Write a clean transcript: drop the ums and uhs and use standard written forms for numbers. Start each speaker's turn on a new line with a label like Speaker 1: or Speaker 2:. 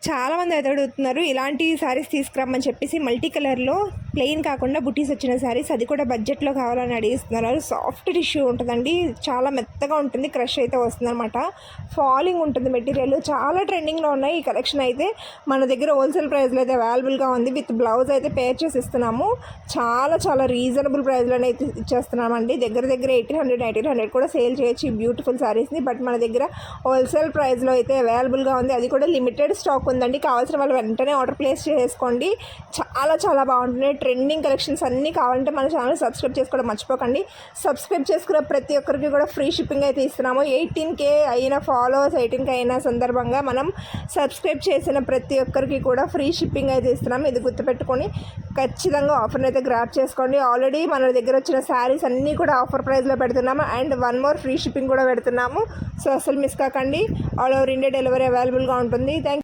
Speaker 1: చాలామంది అయితే అడుగుతున్నారు ఇలాంటి శారీస్ తీసుకురమ్మని చెప్పేసి, మల్టీ కలర్లో ప్లెయిన్ కాకుండా బుటీస్ వచ్చిన శారీస్, అది కూడా బడ్జెట్లో కావాలని అడిగిస్తున్నారు. సాఫ్ట్ టిష్యూ ఉంటుందండి, చాలా మెత్తగా ఉంటుంది, క్రష్ అయితే వస్తుంది అనమాట, ఫాలింగ్ ఉంటుంది మెటీరియల్. చాలా ట్రెండింగ్లో ఉన్నాయి ఈ కలెక్షన్ అయితే. మన దగ్గర హోల్సేల్ ప్రైస్లో అయితే అవైలబుల్గా ఉంది, విత్ బ్లౌజ్ అయితే పేర్ చేసి ఇస్తున్నాము. చాలా చాలా రీజనబుల్ ప్రైస్లోనే అయితే ఇచ్చేస్తున్నామండి. దగ్గర 1800 కూడా సేల్ చేయొచ్చు ఈ బ్యూటిఫుల్ శారీస్ని. బట్ మన దగ్గర హోల్సేల్ ప్రైస్లో అయితే అవైలబుల్గా ఉంది, అది కూడా లిమిటెడ్ స్టాక్ ఉందండి. కావాల్సిన వాళ్ళు వెంటనే ఆర్డర్ ప్లేస్ చేసుకోండి. చాలా చాలా బాగుంటున్నాయి ట్రెండింగ్ కలెక్షన్స్ అన్నీ. కావాలంటే మన ఛానల్ సబ్స్క్రైబ్ చేసుకోవడం మర్చిపోకండి. సబ్స్క్రైబ్ చేసుకున్న ప్రతి ఒక్కరికి కూడా ఫ్రీ షిప్పింగ్ అయితే ఇస్తున్నాము. 18K అయిన ఫాలోవర్స్ 18K అయిన సందర్భంగా మనం సబ్స్క్రైబ్ చేసిన ప్రతి ఒక్కరికి కూడా ఫ్రీ షిప్పింగ్ అయితే ఇస్తున్నాము. ఇది గుర్తుపెట్టుకొని ఖచ్చితంగా ఆఫర్ని అయితే గ్రాప్ చేసుకోండి. ఆల్రెడీ మన దగ్గర వచ్చిన శారీస్ అన్నీ కూడా ఆఫర్ ప్రైస్లో పెడుతున్నాము, అండ్ 1 more ఫ్రీ షిప్పింగ్ కూడా పెడుతున్నాము. సో అసలు మిస్ కాకండి. ఆల్ ఓవర్ ఇండియా డెలివరీ అవైలబుల్గా ఉంటుంది. థ్యాంక్